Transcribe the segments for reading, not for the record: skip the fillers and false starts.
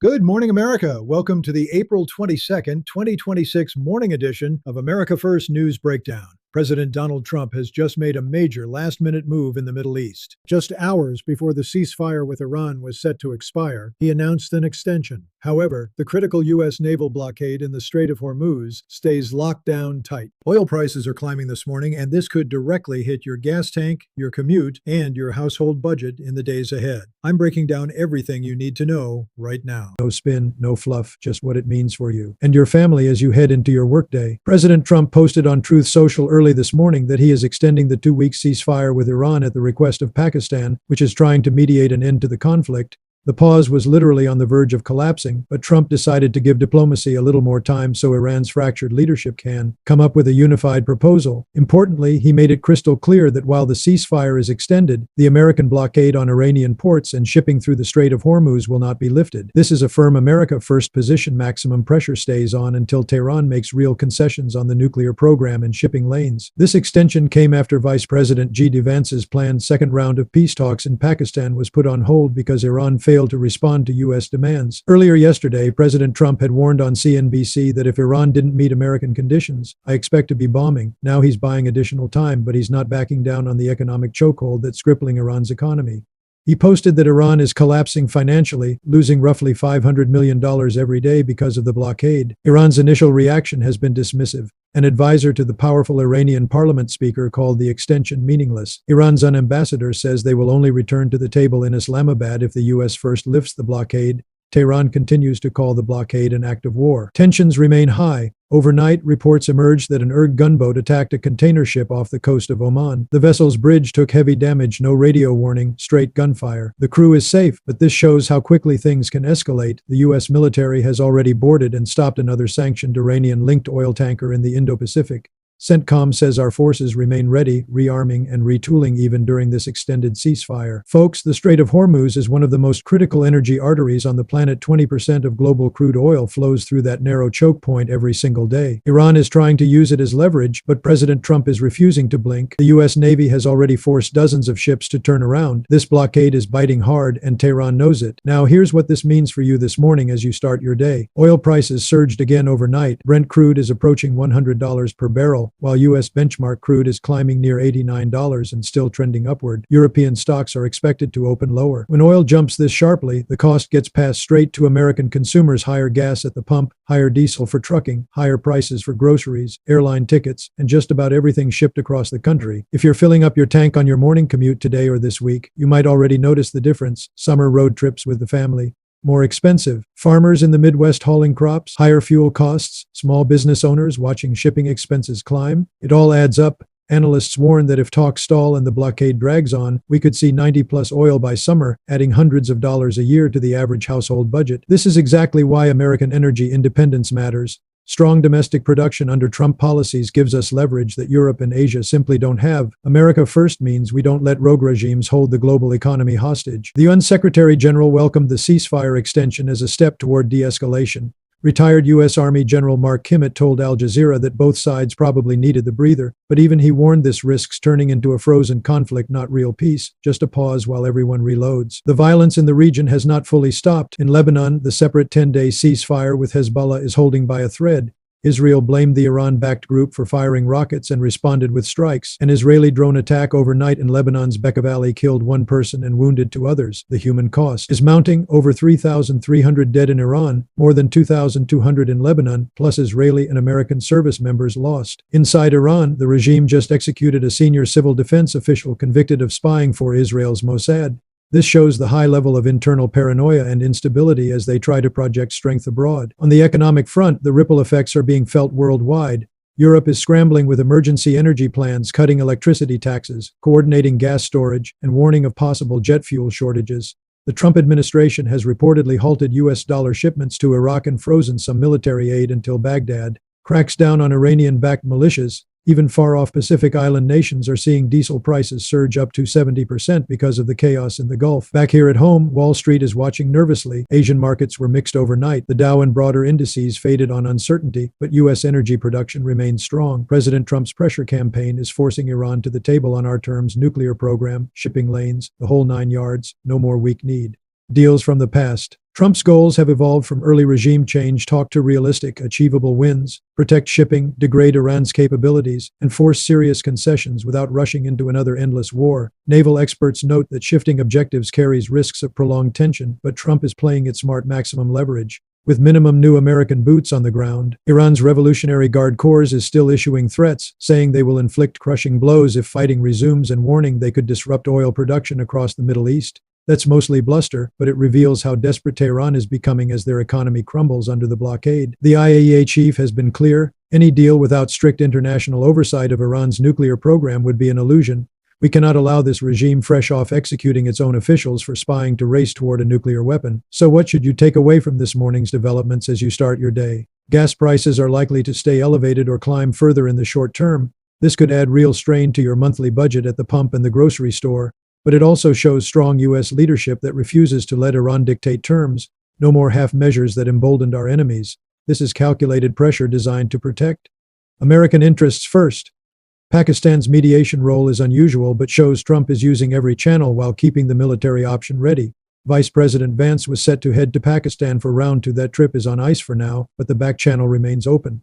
Good morning, America. Welcome to the April 22nd, 2026 morning edition of America First News Breakdown. President Donald Trump has just made a major last-minute move in the Middle East. Just hours before the ceasefire with Iran was set to expire, he announced an extension. However, the critical U.S. naval blockade in the Strait of Hormuz stays locked down tight. Oil prices are climbing this morning, and this could directly hit your gas tank, your commute, and your household budget in the days ahead. I'm breaking down everything you need to know right now. No spin, no fluff, just what it means for you and your family as you head into your workday. President Trump posted on Truth Social early this morning that he is extending the 2-week ceasefire with Iran at the request of Pakistan, which is trying to mediate an end to the conflict. The pause was literally on the verge of collapsing, but Trump decided to give diplomacy a little more time so Iran's fractured leadership can come up with a unified proposal. Importantly, he made it crystal clear that while the ceasefire is extended, the American blockade on Iranian ports and shipping through the Strait of Hormuz will not be lifted. This is a firm America First position. Maximum pressure stays on until Tehran makes real concessions on the nuclear program and shipping lanes. This extension came after Vice President J.D. Vance's planned second round of peace talks in Pakistan was put on hold because Iran failed to respond to U.S. demands. Earlier yesterday, President Trump had warned on CNBC that if Iran didn't meet American conditions, I expect to be bombing. Now he's buying additional time, but he's not backing down on the economic chokehold that's crippling Iran's economy. He posted that Iran is collapsing financially, losing roughly $500 million every day because of the blockade. Iran's initial reaction has been dismissive. An advisor to the powerful Iranian parliament speaker called the extension meaningless. Iran's own ambassador says they will only return to the table in Islamabad if the U.S. first lifts the blockade. Tehran continues to call the blockade an act of war. Tensions remain high. Overnight, reports emerged that an Urd gunboat attacked a container ship off the coast of Oman. The vessel's bridge took heavy damage, no radio warning, straight gunfire. The crew is safe, but this shows how quickly things can escalate. The U.S. military has already boarded and stopped another sanctioned Iranian-linked oil tanker in the Indo-Pacific. CENTCOM says our forces remain ready, rearming and retooling even during this extended ceasefire. Folks, the Strait of Hormuz is one of the most critical energy arteries on the planet. 20% of global crude oil flows through that narrow choke point every single day. Iran is trying to use it as leverage, but President Trump is refusing to blink. The U.S. Navy has already forced dozens of ships to turn around. This blockade is biting hard, and Tehran knows it. Now, here's what this means for you this morning as you start your day. Oil prices surged again overnight. Brent crude is approaching $100 per barrel, while U.S. benchmark crude is climbing near $89 and still trending upward. European stocks are expected to open lower. When oil jumps this sharply, the cost gets passed straight to American consumers. Higher gas at the pump, higher diesel for trucking, higher prices for groceries, airline tickets, and just about everything shipped across the country. If you're filling up your tank on your morning commute today or this week, you might already notice the difference. Summer road trips with the family, more expensive. Farmers in the Midwest hauling crops, higher fuel costs, small business owners watching shipping expenses climb. It all adds up. Analysts warn that if talks stall and the blockade drags on, we could see 90+ oil by summer, adding hundreds of dollars a year to the average household budget. This is exactly why American energy independence matters. Strong domestic production under Trump policies gives us leverage that Europe and Asia simply don't have. America First means we don't let rogue regimes hold the global economy hostage. The UN Secretary General welcomed the ceasefire extension as a step toward de-escalation. Retired U.S. Army General Mark Kimmett told Al Jazeera that both sides probably needed the breather, but even he warned this risks turning into a frozen conflict, not real peace, just a pause while everyone reloads. The violence in the region has not fully stopped. In Lebanon, the separate 10-day ceasefire with Hezbollah is holding by a thread. Israel blamed the Iran-backed group for firing rockets and responded with strikes. An Israeli drone attack overnight in Lebanon's Bekaa Valley killed one person and wounded 2 others. The human cost is mounting. Over 3,300 dead in Iran, more than 2,200 in Lebanon, plus Israeli and American service members lost. Inside Iran, the regime just executed a senior civil defense official convicted of spying for Israel's Mossad. This shows the high level of internal paranoia and instability as they try to project strength abroad. On the economic front, the ripple effects are being felt worldwide. Europe is scrambling with emergency energy plans, cutting electricity taxes, coordinating gas storage, and warning of possible jet fuel shortages. The Trump administration has reportedly halted U.S. dollar shipments to Iraq and frozen some military aid until Baghdad cracks down on Iranian-backed militias. Even far-off Pacific Island nations are seeing diesel prices surge up to 70% because of the chaos in the Gulf. Back here at home, Wall Street is watching nervously. Asian markets were mixed overnight. The Dow and broader indices faded on uncertainty, but U.S. energy production remains strong. President Trump's pressure campaign is forcing Iran to the table on our terms: nuclear program, shipping lanes, the whole 9 yards, no more weak need. Deals from the past. Trump's goals have evolved from early regime change talk to realistic, achievable wins, protect shipping, degrade Iran's capabilities, and force serious concessions without rushing into another endless war. Naval experts note that shifting objectives carries risks of prolonged tension, but Trump is playing it smart, maximum leverage. With minimum new American boots on the ground, Iran's Revolutionary Guard Corps is still issuing threats, saying they will inflict crushing blows if fighting resumes and warning they could disrupt oil production across the Middle East. That's mostly bluster, but it reveals how desperate Tehran is becoming as their economy crumbles under the blockade. The IAEA chief has been clear: any deal without strict international oversight of Iran's nuclear program would be an illusion. We cannot allow this regime fresh off executing its own officials for spying to race toward a nuclear weapon. So what should you take away from this morning's developments as you start your day? Gas prices are likely to stay elevated or climb further in the short term. This could add real strain to your monthly budget at the pump and the grocery store. But it also shows strong U.S. leadership that refuses to let Iran dictate terms. No more half measures that emboldened our enemies. This is calculated pressure designed to protect American interests first. Pakistan's mediation role is unusual but shows Trump is using every channel while keeping the military option ready. Vice President Vance was set to head to Pakistan for round 2. That trip is on ice for now, but the back channel remains open.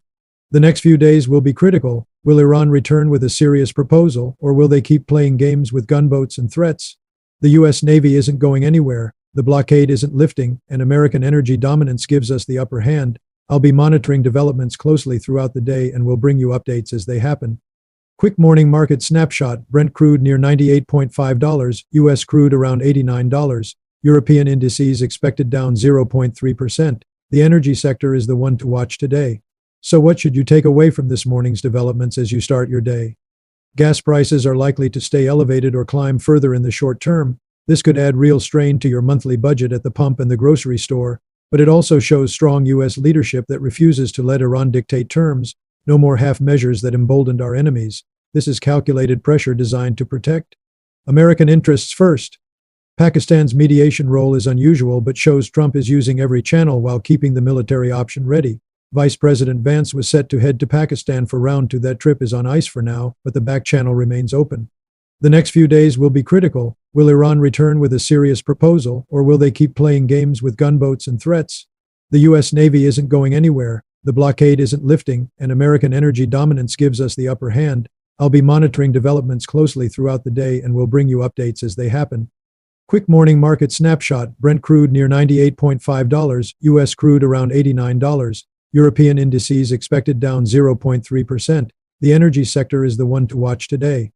The next few days will be critical. Will Iran return with a serious proposal, or will they keep playing games with gunboats and threats? The U.S. Navy isn't going anywhere, the blockade isn't lifting, and American energy dominance gives us the upper hand. I'll be monitoring developments closely throughout the day and will bring you updates as they happen. Quick morning market snapshot: Brent crude near $98.5, U.S. crude around $89, European indices expected down 0.3%. The energy sector is the one to watch today. So what should you take away from this morning's developments as you start your day? Gas prices are likely to stay elevated or climb further in the short term. This could add real strain to your monthly budget at the pump and the grocery store, but it also shows strong U.S. leadership that refuses to let Iran dictate terms. No more half measures that emboldened our enemies. This is calculated pressure designed to protect American interests first. Pakistan's mediation role is unusual but shows Trump is using every channel while keeping the military option ready. Vice President Vance was set to head to Pakistan for round 2. That trip is on ice for now, but the back channel remains open. The next few days will be critical. Will Iran return with a serious proposal, or will they keep playing games with gunboats and threats? The U.S. Navy isn't going anywhere, the blockade isn't lifting, and American energy dominance gives us the upper hand. I'll be monitoring developments closely throughout the day and will bring you updates as they happen. Quick morning market snapshot: Brent crude near $98.5, U.S. crude around $89, European indices expected down 0.3%. The energy sector is the one to watch today.